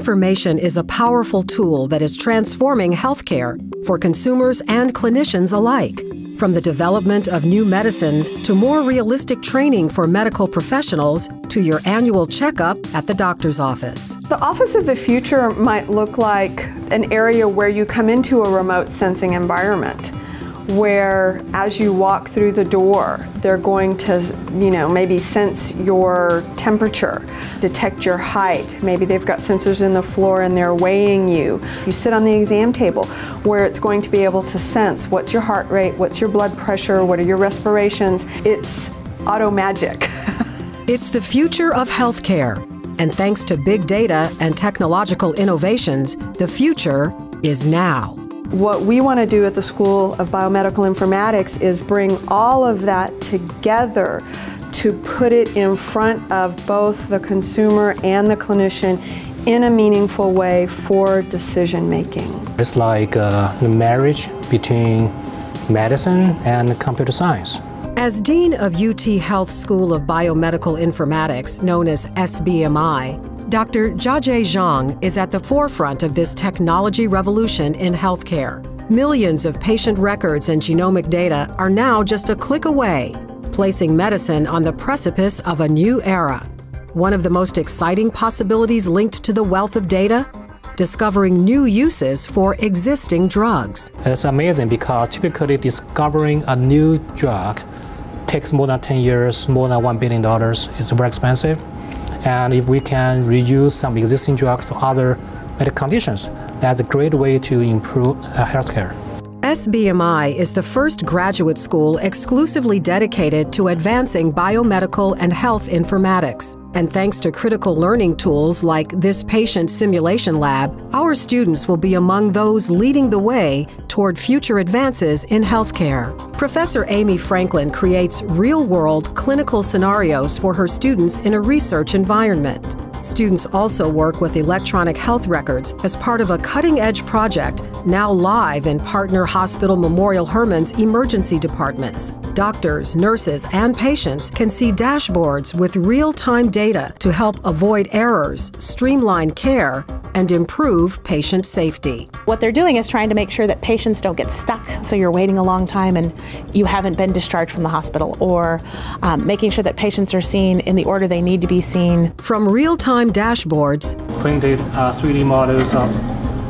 Information is a powerful tool that is transforming healthcare for consumers and clinicians alike. From the development of new medicines to more realistic training for medical professionals to your annual checkup at the doctor's office. The office of the future might look like an area where you come into a remote sensing environment, where as you walk through the door, they're going to, maybe sense your temperature, detect your height. Maybe they've got sensors in the floor and they're weighing you. You sit on the exam table where it's going to be able to sense what's your heart rate, what's your blood pressure, what are your respirations. It's auto magic. It's the future of healthcare. And thanks to big data and technological innovations, the future is now. What we want to do at the School of Biomedical Informatics is bring all of that together to put it in front of both the consumer and the clinician in a meaningful way for decision making. It's like the marriage between medicine and computer science. As Dean of UTHealth School of Biomedical Informatics, known as SBMI, Dr. Jiajie Zhang is at the forefront of this technology revolution in healthcare. Millions of patient records and genomic data are now just a click away, placing medicine on the precipice of a new era. One of the most exciting possibilities linked to the wealth of data? Discovering new uses for existing drugs. It's amazing because typically discovering a new drug takes more than 10 years, more than $1 billion. It's very expensive. And if we can reuse some existing drugs for other medical conditions, that's a great way to improve healthcare. SBMI is the first graduate school exclusively dedicated to advancing biomedical and health informatics. And thanks to critical learning tools like this patient simulation lab, our students will be among those leading the way toward future advances in healthcare. Professor Amy Franklin creates real-world clinical scenarios for her students in a research environment. Students also work with electronic health records as part of a cutting-edge project now live in partner Hospital Memorial Hermann's emergency departments. Doctors, nurses, and patients can see dashboards with real-time data to help avoid errors, streamline care, and improve patient safety. What they're doing is trying to make sure that patients don't get stuck, so you're waiting a long time and you haven't been discharged from the hospital, or making sure that patients are seen in the order they need to be seen. From real-time dashboards, Printed 3D models of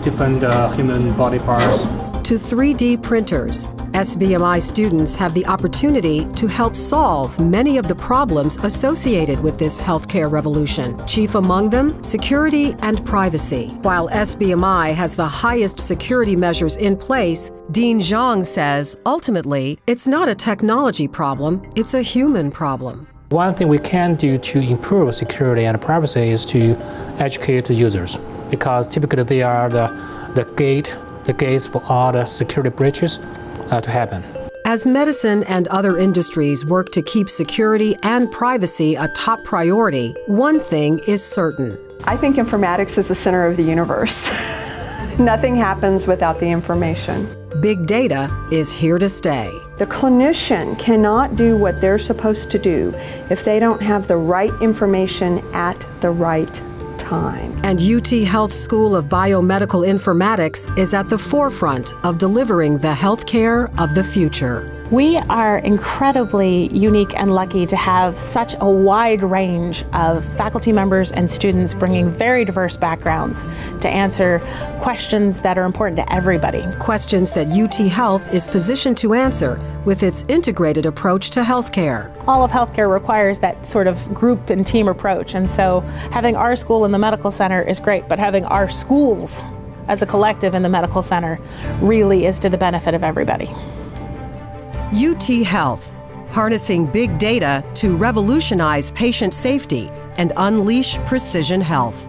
different human body parts, to 3D printers, SBMI students have the opportunity to help solve many of the problems associated with this healthcare revolution. Chief among them, security and privacy. While SBMI has the highest security measures in place, Dean Zhang says, ultimately, it's not a technology problem, it's a human problem. One thing we can do to improve security and privacy is to educate the users, because typically they are the gates for all the security breaches to happen. As medicine and other industries work to keep security and privacy a top priority, one thing is certain. I think informatics is the center of the universe. Nothing happens without the information. Big data is here to stay. The clinician cannot do what they're supposed to do if they don't have the right information at the right time. And UTHealth School of Biomedical Informatics is at the forefront of delivering the healthcare of the future. We are incredibly unique and lucky to have such a wide range of faculty members and students bringing very diverse backgrounds to answer questions that are important to everybody. Questions that UTHealth is positioned to answer with its integrated approach to healthcare. All of healthcare requires that sort of group and team approach, and so having our school in the medical center is great, but having our schools as a collective in the medical center really is to the benefit of everybody. UTHealth, harnessing big data to revolutionize patient safety and unleash precision health.